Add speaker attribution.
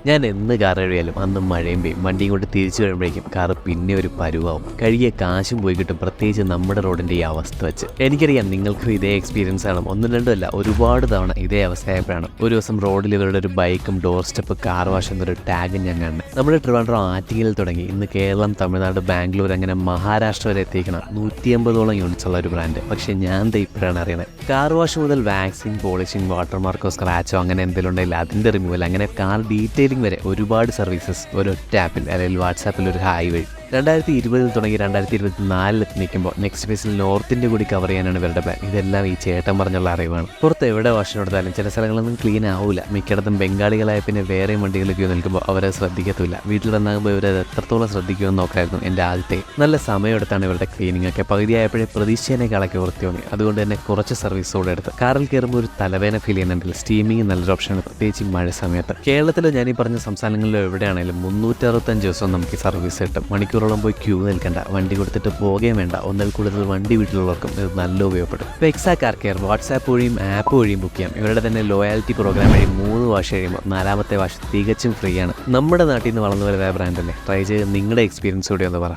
Speaker 1: ഞാൻ എന്ന് കാർ കഴിയാലും അന്ന് മഴയും പെയ്യും. വണ്ടിയും കൊണ്ട് തിരിച്ചു വരുമ്പോഴേക്കും കാറ് പിന്നെ ഒരു പരുവാവും. കഴുകിയ കാശും പോയി കിട്ടും, പ്രത്യേകിച്ച് നമ്മുടെ റോഡിൻ്റെ ഈ അവസ്ഥ വെച്ച്. എനിക്കറിയാം നിങ്ങൾക്കും ഇതേ എക്സ്പീരിയൻസ് ആണ്. ഒന്നും രണ്ടും അല്ല, ഒരുപാട് തവണ ഇതേ അവസ്ഥയായപ്പോഴാണ് ഒരു ദിവസം റോഡിൽ ഇവരുടെ ഒരു ബൈക്കും ഡോർ സ്റ്റെപ്പ് കാർ വാഷ് എന്നൊരു ടാഗും ഞാൻ കാണുന്നത്. നമ്മുടെ ട്രിവാൻഡ്രം ആറ്റിങ്ങൽ തുടങ്ങി ഇന്ന് കേരളം, തമിഴ്നാട്, ബാംഗ്ലൂർ അങ്ങനെ മഹാരാഷ്ട്ര വരെ എത്തിക്കണം 150ഓളം യൂണിറ്റ്സ് ഉള്ള ഒരു ബ്രാൻഡ്. പക്ഷേ ഞാൻ ഇപ്പോഴാണ് അറിയണത്. കാർ വാഷ് മുതൽ വാക്സിൻ, പോളിഷിംഗ്, വാട്ടർമാർക്കോ സ്ക്രാച്ചോ അങ്ങനെ എന്തെങ്കിലും ഉണ്ടെങ്കിൽ അതിൻ്റെ റിമൂവൽ, അങ്ങനെ കാർ ഡീറ്റെയിലിംഗ് വരെ ഒരുപാട് സർവീസസ് ഒരൊറ്റ ആപ്പിൽ അല്ലെങ്കിൽ വാട്സാപ്പിൽ ഒരു ഹായ് വഴി 2020 തുടങ്ങി 2024 നിൽക്കുമ്പോൾ നെക്സ്റ്റ് ഫേസിൽ നോർത്ത് ഇന്ത്യ കൂടി കവർ ചെയ്യാനാണ് ഇവരുടെ പ്ലാൻ. ഇതെല്ലാം ഈ ചേട്ടൻ പറഞ്ഞുള്ള അറിവാണ്. പുറത്ത് എവിടെ വാഷിന് കൊടുത്താലും ചില സ്ഥലങ്ങളൊന്നും ക്ലീൻ ആവില്ല. മിക്കയിടത്തും ബംഗാളികളായ പിന്നെ വേറെ വണ്ടികളൊക്കെ നിൽക്കുമ്പോൾ അവരെ ശ്രദ്ധിക്കത്തില്ല. വീട്ടിൽ വന്നാകുമ്പോൾ ഇവരത് എത്രത്തോളം ശ്രദ്ധിക്കുമെന്ന് നോക്കായിരുന്നു എൻ്റെ ആദ്യത്തെ. നല്ല സമയമെടുത്താണ് ഇവരുടെ ക്ലീനിങ് ഒക്കെ. പകുതിയായപ്പോഴേ പ്രതീക്ഷേനേക്കാളൊക്കെ വൃത്തി തോന്നി. അതുകൊണ്ട് തന്നെ കുറച്ച് സർവീസ് കൂടെ എടുത്ത്. കാറിൽ കയറുമ്പോൾ ഒരു തലവേന ഫീൽ ചെയ്യുന്നുണ്ടെങ്കിൽ സ്റ്റീമിങ് നല്ലൊരു ഓപ്ഷനാണ്, പ്രത്യേകിച്ച് മഴ സമയത്ത്. കേരളത്തിലോ ഞാൻ ഈ പറഞ്ഞ സംസ്ഥാനങ്ങളിലോ എവിടെയാണെങ്കിലും 365 ദിവസം നമുക്ക് സർവീസ് കിട്ടും. മണിക്കൂറോളം പോയി ക്യൂ നിൽക്കണ്ട, വണ്ടി കൊടുത്തിട്ട് പോകുകയും വേണ്ട. ഒന്നിൽ കൂടുതൽ വണ്ടി വീട്ടിലുള്ളവർക്കും ഇത് നല്ല ഉപയോഗപ്പെടും. ഇപ്പോൾ എക്സാ കാർ കെയർ വാട്സാപ്പ് വഴിയും ആപ്പ് വഴിയും ബുക്ക് ചെയ്യാം. ഇവരുടെ തന്നെ ലോയാലിറ്റി പ്രോഗ്രാം വഴി 3 വാഷ് കഴിയുമ്പോൾ 4ാമത്തെ വാഷ് തികച്ചും ഫ്രീ ആണ്. നമ്മുടെ നാട്ടിൽ നിന്ന് വളർന്നു വരുന്ന ബ്രാൻഡല്ലേ. ട്രൈ ചെയ്ത് നിങ്ങളുടെ എക്സ്പീരിയൻസ് കൂടി ഒന്ന് പറ.